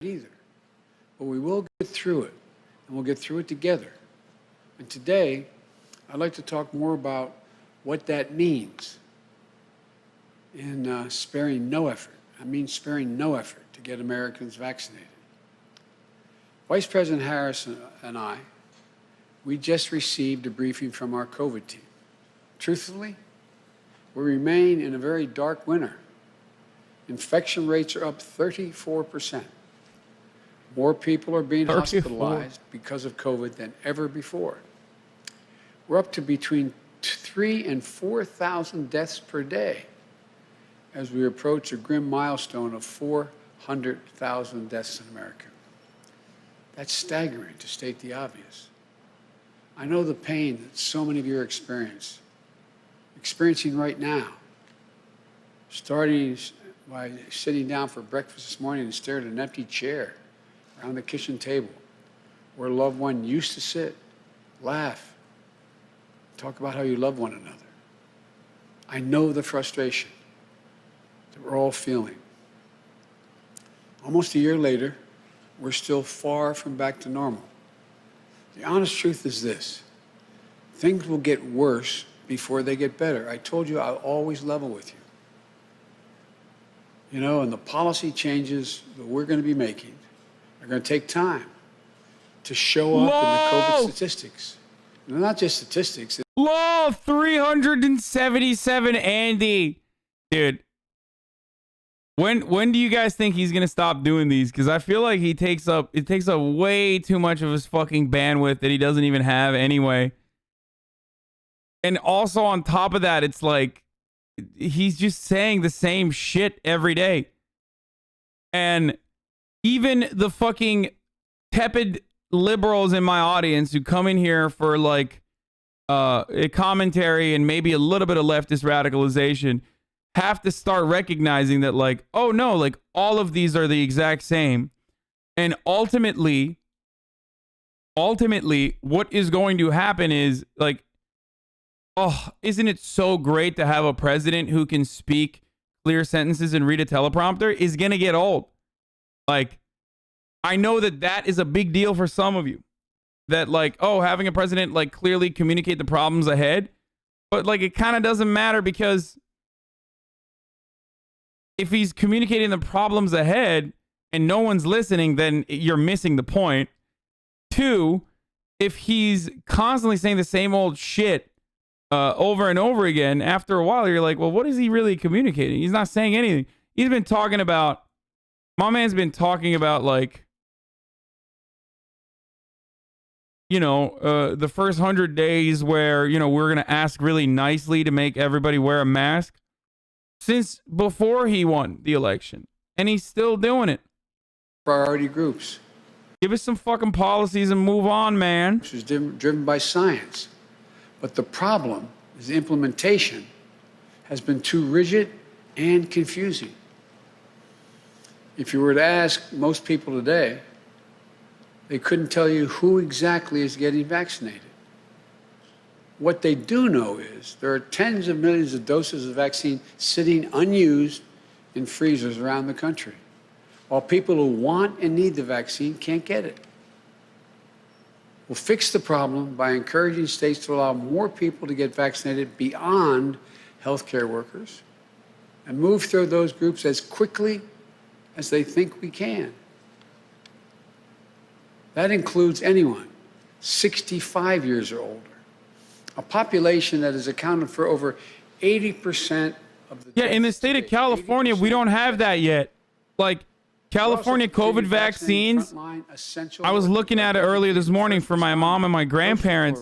either. But we will get through it, and we'll get through it together. And today, I'd like to talk more about what that means in sparing no effort. I mean sparing no effort to get Americans vaccinated. Vice President Harris and I, we just received a briefing from our COVID team. Truthfully, we remain in a very dark winter. Infection rates are up 34%. More people are being hospitalized because of COVID than ever before. We're up to between 3,000 and 4,000 deaths per day as we approach a grim milestone of 400,000 deaths in America. That's staggering, to state the obvious. I know the pain that so many of you are experiencing right now, starting by sitting down for breakfast this morning and staring at an empty chair around the kitchen table where a loved one used to sit, laugh, talk about how you love one another. I know the frustration that we're all feeling. Almost a year later, we're still far from back to normal. The honest truth is this: things will get worse before they get better. I told you I'll always level with you. You know, and the policy changes that we're going to be making are going to take time to show up in the COVID statistics. And they're not just statistics. Law 377, Andy. Dude, when do you guys think he's gonna stop doing these? Because I feel like it takes up way too much of his fucking bandwidth that he doesn't even have anyway. And also on top of that, it's like he's just saying the same shit every day. And even the fucking tepid liberals in my audience who come in here for like a commentary and maybe a little bit of leftist radicalization have to start recognizing that, like, oh no, like all of these are the exact same. And ultimately what is going to happen is, like, oh, isn't it so great to have a president who can speak clear sentences and read a teleprompter? Is going to get old. Like, I know that is a big deal for some of you. That, like, oh, having a president, like, clearly communicate the problems ahead. But, like, it kind of doesn't matter, because if he's communicating the problems ahead and no one's listening, then you're missing the point. Two, if he's constantly saying the same old shit over and over again, after a while, you're like, well, what is he really communicating? He's not saying anything. He's been talking about, my man's been talking about, like, you know, the first 100 days where, you know, we're going to ask really nicely to make everybody wear a mask since before he won the election. And he's still doing it. Priority groups. Give us some fucking policies and move on, man. Which is driven by science. But the problem is the implementation has been too rigid and confusing. If you were to ask most people today, they couldn't tell you who exactly is getting vaccinated. What they do know is there are tens of millions of doses of vaccine sitting unused in freezers around the country, while people who want and need the vaccine can't get it. We'll fix the problem by encouraging states to allow more people to get vaccinated beyond healthcare workers and move through those groups as quickly as they think we can. That includes anyone 65 years or older, a population that is accounted for over 80% of the... Yeah, in the state of California, we don't have that yet. Like, California COVID vaccines, I was looking at it earlier this morning for my mom and my grandparents,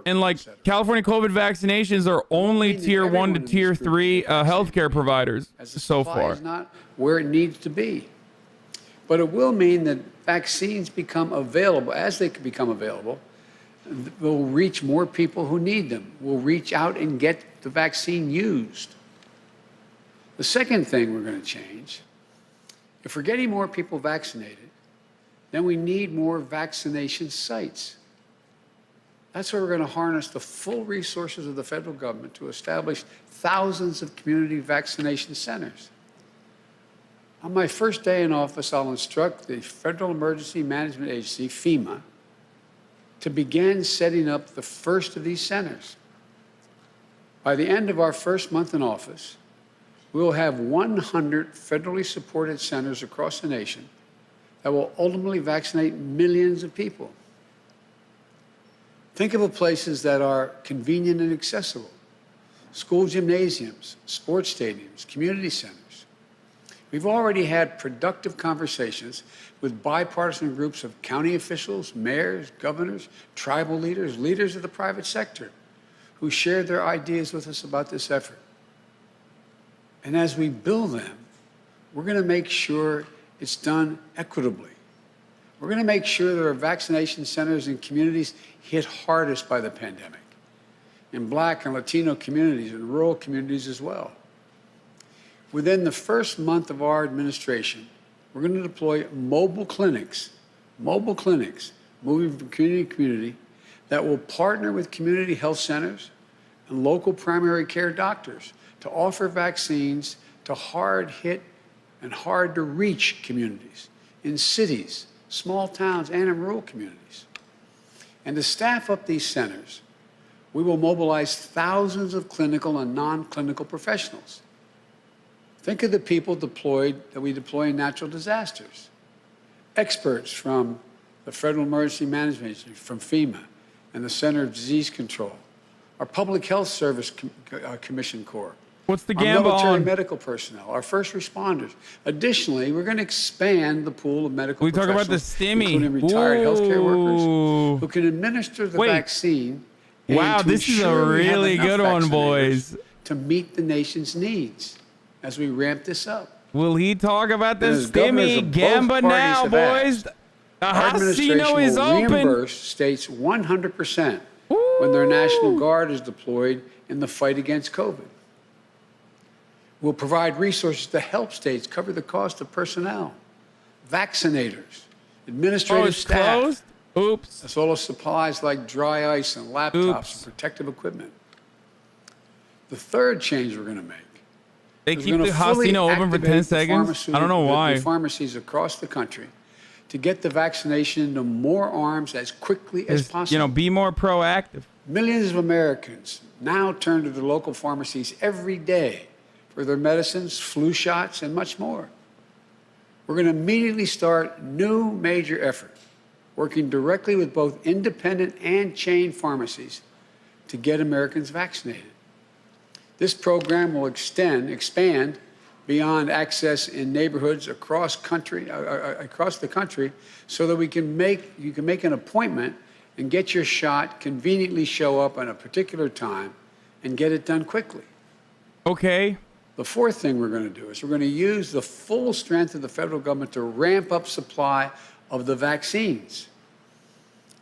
and like California COVID vaccinations are only tier 1 to tier 3 healthcare providers so far. Is not where it needs to be. But it will mean that vaccines become available. As they become available, we'll reach more people who need them. We'll reach out and get the vaccine used. The second thing we're going to change, if we're getting more people vaccinated, then we need more vaccination sites. That's where we're going to harness the full resources of the federal government to establish thousands of community vaccination centers. On my first day in office, I'll instruct the Federal Emergency Management Agency, FEMA, to begin setting up the first of these centers. By the end of our first month in office, we will have 100 federally supported centers across the nation that will ultimately vaccinate millions of people. Think of the places that are convenient and accessible: school gymnasiums, sports stadiums, community centers. We've already had productive conversations with bipartisan groups of county officials, mayors, governors, tribal leaders, leaders of the private sector, who shared their ideas with us about this effort. And as we build them, we're going to make sure it's done equitably. We're going to make sure there are vaccination centers in communities hit hardest by the pandemic, in Black and Latino communities and rural communities as well. Within the first month of our administration, we're going to deploy mobile clinics, moving from community to community, that will partner with community health centers and local primary care doctors to offer vaccines to hard-hit and hard-to-reach communities in cities, small towns, and in rural communities. And to staff up these centers, we will mobilize thousands of clinical and non-clinical professionals. Think of the people that we deploy in natural disasters. Experts from the Federal Emergency Management Agency, from FEMA, and the Center of Disease Control, our Public Health Service Commission Corps. What's the our gamble military on medical personnel, our first responders. Additionally, we're going to expand the pool of medical we talk professionals, about the stimmy, including retired healthcare workers, Ooh. who can administer the Wait. vaccine. And Wow, to this is a ensure we have really enough good one, vaccinators boys. to meet the nation's needs as we ramp this up. Will he talk about the And as governors stimmy of both gamba parties now, have boys? asked, The our administration Hasino is will open. reimburse states 100% when their National Guard is deployed in the fight against COVID. We'll provide resources to help states cover the cost of personnel, vaccinators, administrative it's staff, closed? Oops. as well as supplies like dry ice and laptops and protective equipment. The third change we're going to make, They is keep we're the gonna fully Hasino open for 10 activate the seconds? I don't know the why. pharmacies across the country to get the vaccination into more arms as quickly as Just, possible. you know, be more proactive. Millions of Americans now turn to their local pharmacies every day for their medicines, flu shots, and much more. We're going to immediately start new major effort, working directly with both independent and chain pharmacies to get Americans vaccinated. This program will expand beyond access in neighborhoods across the country, so that you can make an appointment and get your shot, conveniently show up on a particular time, and get it done quickly. Okay. The fourth thing we're going to do is we're going to use the full strength of the federal government to ramp up supply of the vaccines.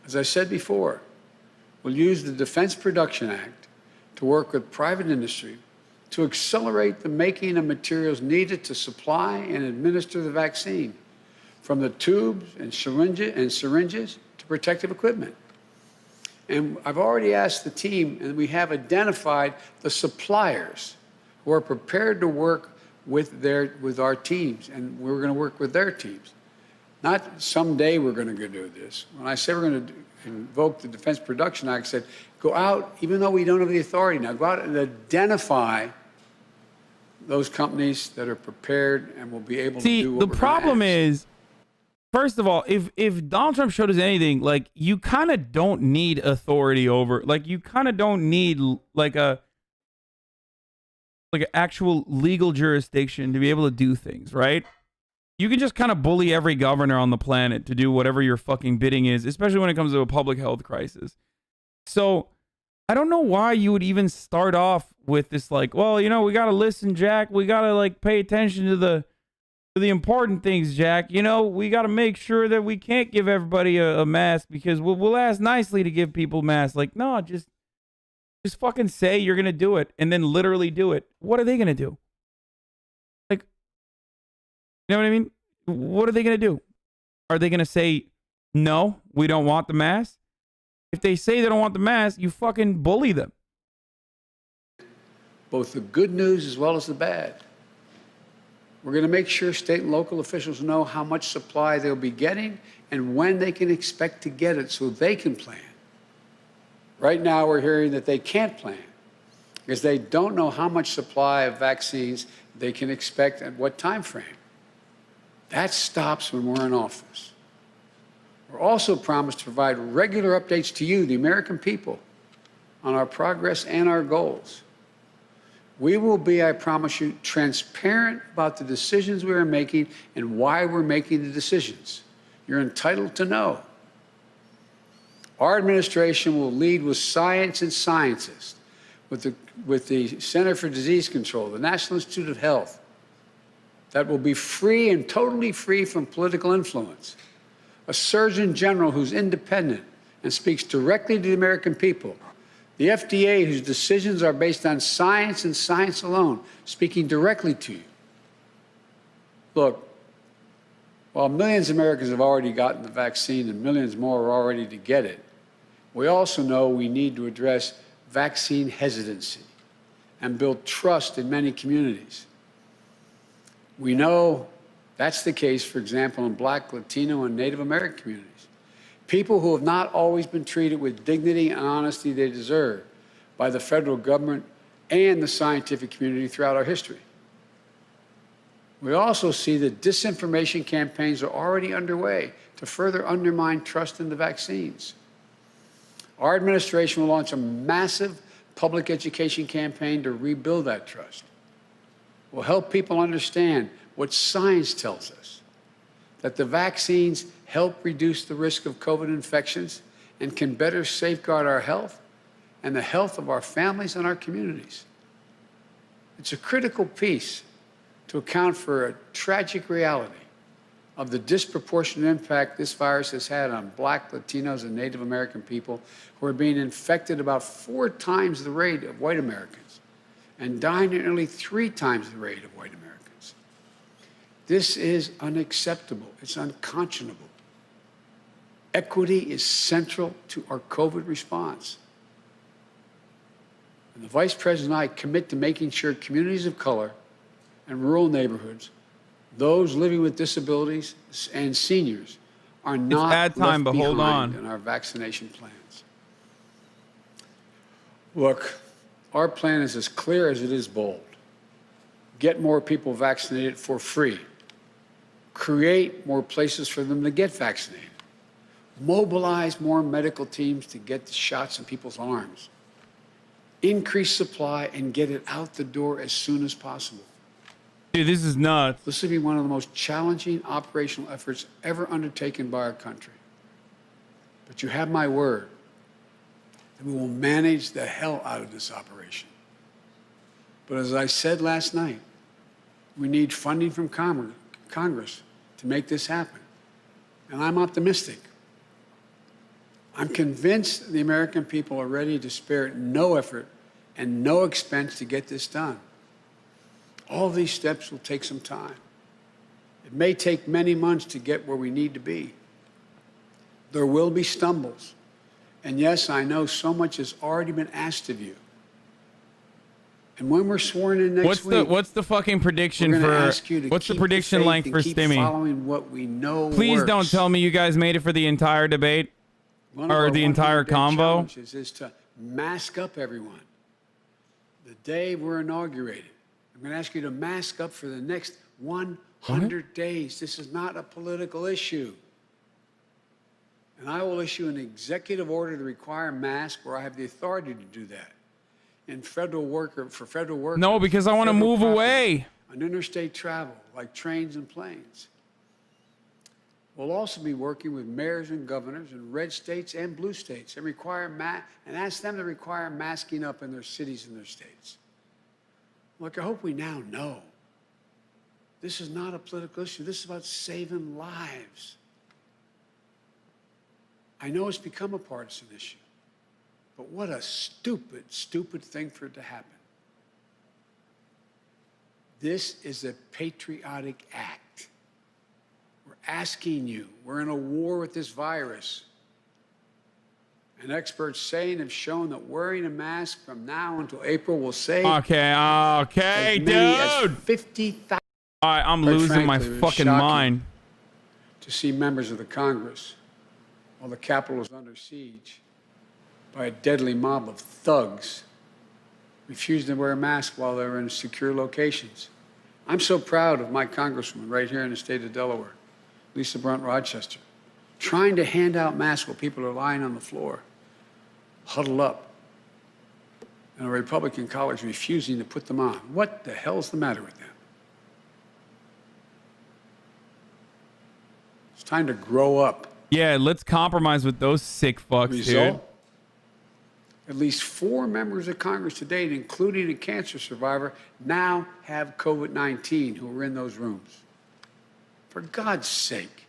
As I said before, we'll use the Defense Production Act to work with private industry to accelerate the making of materials needed to supply and administer the vaccine, from the tubes and syringes to protective equipment. And I've already asked the team, and we have identified the suppliers who are prepared to work with our teams, and we're going to work with their teams. Not someday we're going to go do this. When I say we're going to invoke the Defense Production Act, I said, go out, even though we don't have the authority now, go out and identify those companies that are prepared and will be able to do what the we're problem gonna ask. is, first of all, if Donald Trump showed us anything, like, you kind of don't need authority over, like, you kind of don't need like an actual legal jurisdiction to be able to do things, right? You can just kind of bully every governor on the planet to do whatever your fucking bidding is, especially when it comes to a public health crisis. So I don't know why you would even start off with this, like, well, you know, we got to listen, Jack. We got to, like, pay attention to the important things, Jack. You know, we got to make sure that we can't give everybody a mask because we'll ask nicely to give people masks. Like, no, just fucking say you're going to do it and then literally do it. What are they going to do? Like, you know what I mean? What are they going to do? Are they going to say, no, we don't want the mask? If they say they don't want the mask, you fucking bully them. Both the good news as well as the bad. We're going to make sure state and local officials know how much supply they'll be getting and when they can expect to get it so they can plan. Right now, we're hearing that they can't plan because they don't know how much supply of vaccines they can expect at what time frame. That stops when we're in office. We're also promised to provide regular updates to you, the American people, on our progress and our goals. We will be, I promise you, transparent about the decisions we are making and why we're making the decisions. You're entitled to know. Our administration will lead with science and scientists, with the Center for Disease Control, the National Institute of Health, that will be free and totally free from political influence. A Surgeon General who's independent and speaks directly to the American people. The FDA, whose decisions are based on science and science alone, speaking directly to you. Look, while millions of Americans have already gotten the vaccine and millions more are all ready to get it, we also know we need to address vaccine hesitancy and build trust in many communities. We know that's the case, for example, in Black, Latino, and Native American communities. People who have not always been treated with dignity and honesty they deserve by the federal government and the scientific community throughout our history. We also see that disinformation campaigns are already underway to further undermine trust in the vaccines. Our administration will launch a massive public education campaign to rebuild that trust. We'll help people understand what science tells us, that the vaccines help reduce the risk of COVID infections and can better safeguard our health and the health of our families and our communities. It's a critical piece to account for a tragic reality of the disproportionate impact this virus has had on Black, Latinos, and Native American people who are being infected about 4 times the rate of white Americans and dying at nearly 3 times the rate of white Americans. This is unacceptable. It's unconscionable. Equity is central to our COVID response. And the Vice President and I commit to making sure communities of color and rural neighborhoods, those living with disabilities and seniors, are not left behind in our vaccination plans. Look, our plan is as clear as it is bold. Get more people vaccinated for free. Create more places for them to get vaccinated. Mobilize more medical teams to get the shots in people's arms. Increase supply and get it out the door as soon as possible. Dude, this is nuts. This will be one of the most challenging operational efforts ever undertaken by our country. But you have my word that we will manage the hell out of this operation. But as I said last night, we need funding from Congress to make this happen. And I'm optimistic. I'm convinced the American people are ready to spare no effort and no expense to get this done. All these steps will take some time. It may take many months to get where we need to be. There will be stumbles. And yes, I know so much has already been asked of you. And when we're sworn in next week, what's the fucking prediction for what's the prediction length for Stimmy? Following what we know Please works. don't tell me you guys made it for the entire debate or the entire convo. Is to mask up everyone. The day we're inaugurated, I'm going to ask you to mask up for the next 100 days. This is not a political issue. And I will issue an executive order to require masks where I have the authority to do that. In federal worker, for federal workers. No, because I want to move away. On interstate travel, like trains and planes. We'll also be working with mayors and governors in red states and blue states and ask them to require masking up in their cities and their states. Look, I hope we now know this is not a political issue. This is about saving lives. I know it's become a partisan issue, but what a stupid, stupid thing for it to happen. This is a patriotic act. We're asking you. We're in a war with this virus. And experts say and have shown that wearing a mask from now until April will save Okay, as many as 50,000 I'm Quite losing my frankly, it was fucking shocking mind. to see members of the Congress, while the Capitol was under siege by a deadly mob of thugs, refused to wear a mask while they were in secure locations. I'm so proud of my congresswoman right here in the state of Delaware, Lisa Brunt Rochester, trying to hand out masks while people are lying on the floor, huddled up, and a Republican colleagues refusing to put them on. What the hell's the matter with them? It's time to grow up. Yeah, let's compromise with those sick fucks, Result? dude. At least 4 members of Congress to date, including a cancer survivor, now have COVID-19 who were in those rooms. For God's sake,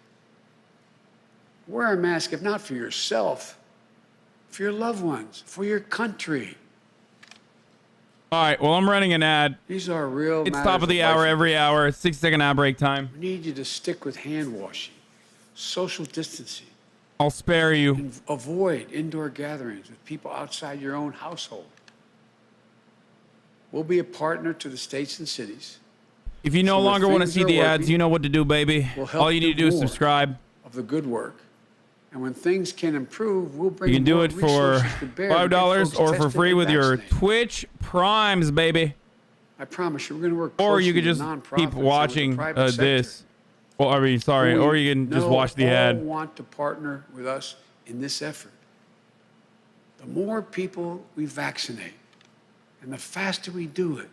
wear a mask, if not for yourself, for your loved ones, for your country. All right, well, I'm running an ad. These are real It's matters top of the hour life. every hour. 6-second ad break time. We need you to stick with hand washing, social distancing, I'll spare you. and avoid indoor gatherings with people outside your own household. We'll be a partner to the states and cities If you no So the longer want to things see are the ads, working. you know what to do, baby. We'll help All you need to do is more subscribe. of the good work. And when things can improve, we'll bring You can do more it for resources to bear to get $5 folks or for tested free and with your vaccinated. Twitch Primes, baby. I promise you, we're going to work Or closely you could with just nonprofits keep and with the watching private sector. this. Well, I mean, sorry. We Or you can just know watch the all ad. want to partner with us in this effort. The more people we vaccinate and the faster we do it,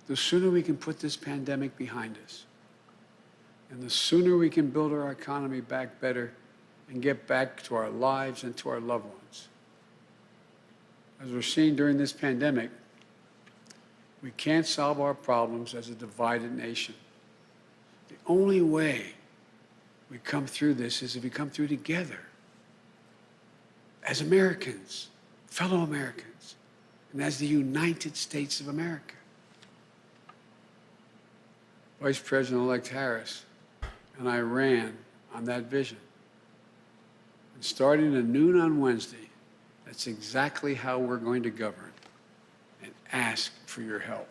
the sooner we can put this pandemic behind us. And the sooner we can build our economy back better and get back to our lives and to our loved ones. As we're seeing during this pandemic, we can't solve our problems as a divided nation. The only way we come through this is if we come through together as Americans, fellow Americans, and as the United States of America. Vice President-elect Harris and I ran on that vision. And starting at noon on Wednesday, that's exactly how we're going to govern and ask for your help.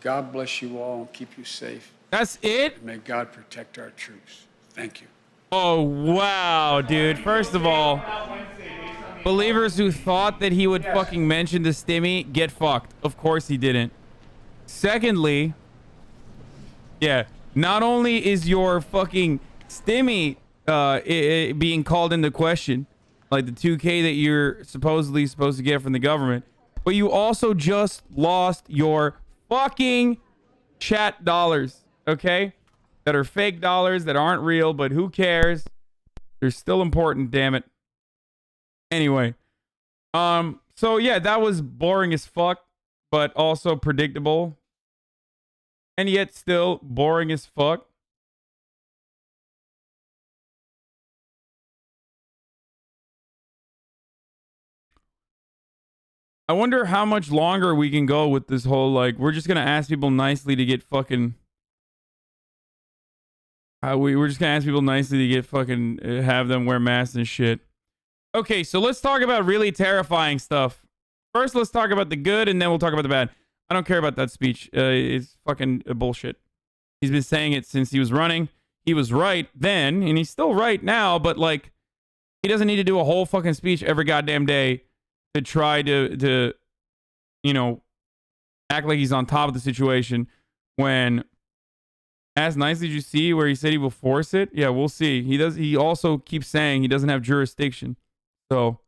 God bless you all and keep you safe. That's it? And may God protect our troops. Thank you. Oh, wow, dude. First of all, believers who thought that he would fucking mention the stimmy, get fucked. Of course he didn't. Secondly, yeah, not only is your fucking stimmy being called into question, like the 2K that you're supposedly supposed to get from the government, but you also just lost your fucking chat dollars, okay? That are fake dollars, that aren't real, but who cares? They're still important, damn it. Anyway, so yeah, that was boring as fuck, but also predictable. And yet still boring as fuck. I wonder how much longer we can go with this whole, like, we're just gonna ask people nicely to get fucking... we're just gonna ask people nicely to get fucking... have them wear masks and shit. Okay, so let's talk about really terrifying stuff. First, let's talk about the good, and then we'll talk about the bad. I don't care about that speech. It's fucking bullshit. He's been saying it since he was running. He was right then, and he's still right now, but, like, he doesn't need to do a whole fucking speech every goddamn day to try to you know, act like he's on top of the situation when, as nicely as you see where he said he will force it, yeah, we'll see. He also keeps saying he doesn't have jurisdiction. So,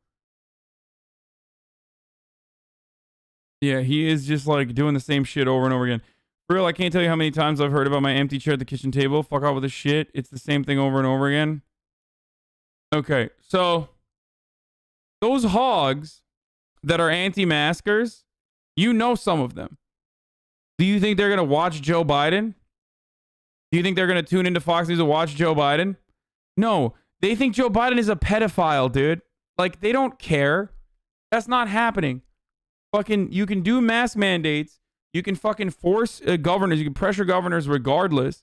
yeah, he is just, like, doing the same shit over and over again. For real, I can't tell you how many times I've heard about my empty chair at the kitchen table. Fuck off with the shit. It's the same thing over and over again. Okay, so those hogs that are anti-maskers, you know some of them. Do you think they're going to watch Joe Biden? Do you think they're going to tune into Fox News to watch Joe Biden? No, they think Joe Biden is a pedophile, dude. Like, they don't care. That's not happening. Fucking, you can do mask mandates. You can fucking force governors. You can pressure governors regardless.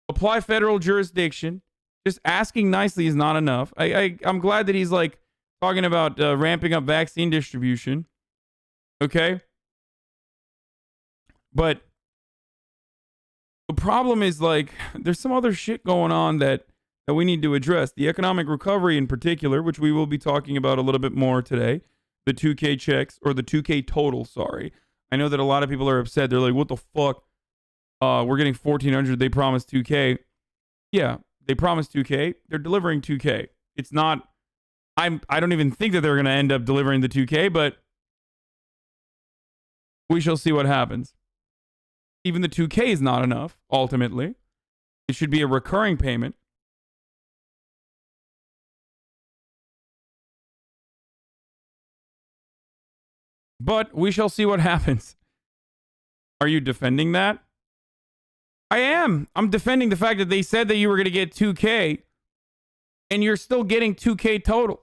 Apply federal jurisdiction. Just asking nicely is not enough. I'm glad that he's, like, talking about ramping up vaccine distribution. Okay? But The problem is, like, there's some other shit going on that we need to address. The economic recovery in particular, which we will be talking about a little bit more today. The 2K checks, or the 2K total, sorry. I know that a lot of people are upset. They're like, what the fuck? We're getting 1,400. They promised 2K. Yeah, they promised 2K. They're delivering 2K. It's not... I don't even think that they're going to end up delivering the 2K, but we shall see what happens. Even the 2K is not enough, ultimately. It should be a recurring payment. But we shall see what happens. Are you defending that? I am. I'm defending the fact that they said that you were going to get 2K and you're still getting 2K total.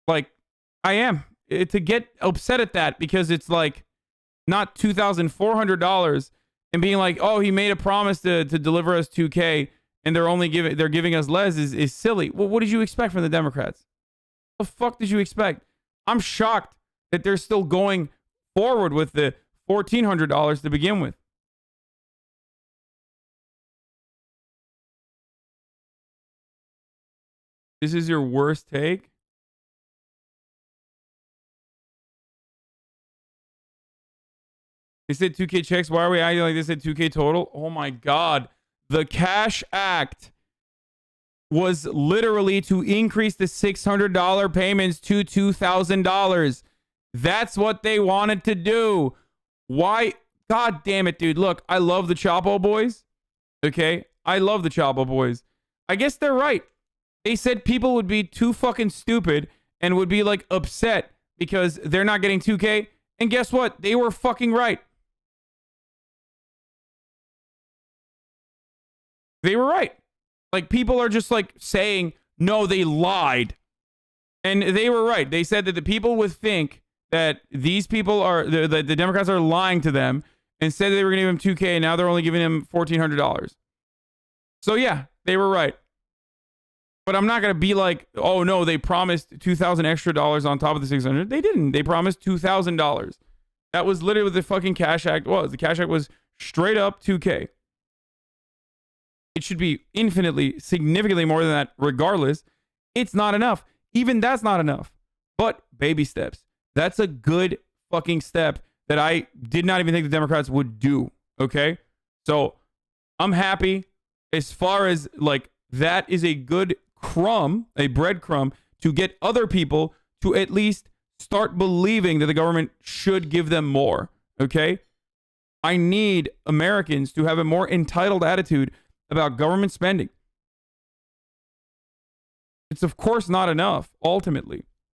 Like, I am. To get upset at that because it's like not $2,400 and being like, oh, he made a promise to deliver us 2K and they're giving us less is silly. Well, what did you expect from the Democrats? What the fuck did you expect? I'm shocked that they're still going forward with the $1,400 to begin with. This is your worst take? They said 2K checks. Why are we acting like they said 2K total? Oh my God. The Cash Act was literally to increase the $600 payments to $2,000. That's what they wanted to do. Why? God damn it, dude. Look, I love the Chapo boys. Okay? I love the Chapo boys. I guess they're right. They said people would be too fucking stupid and would be like upset because they're not getting 2K. And guess what? They were fucking right. They were right. Like, people are just like saying, no, they lied. And they were right. They said that the people would think that these people are, the Democrats are lying to them and said they were going to give him 2K and now they're only giving him $1,400. So yeah, they were right. But I'm not going to be like, oh no, they promised $2,000 extra on top of the $600. They didn't. They promised $2,000. That was literally what the fucking Cash Act was. The Cash Act was straight up 2K. It should be infinitely, significantly more than that regardless. It's not enough. Even that's not enough. But baby steps. That's a good fucking step that I did not even think the Democrats would do. Okay? So I'm happy. As far as like, that is a good crumb, a breadcrumb to get other people to at least start believing that the government should give them more. Okay? I need Americans to have a more entitled attitude about government spending. It's of course not enough, ultimately.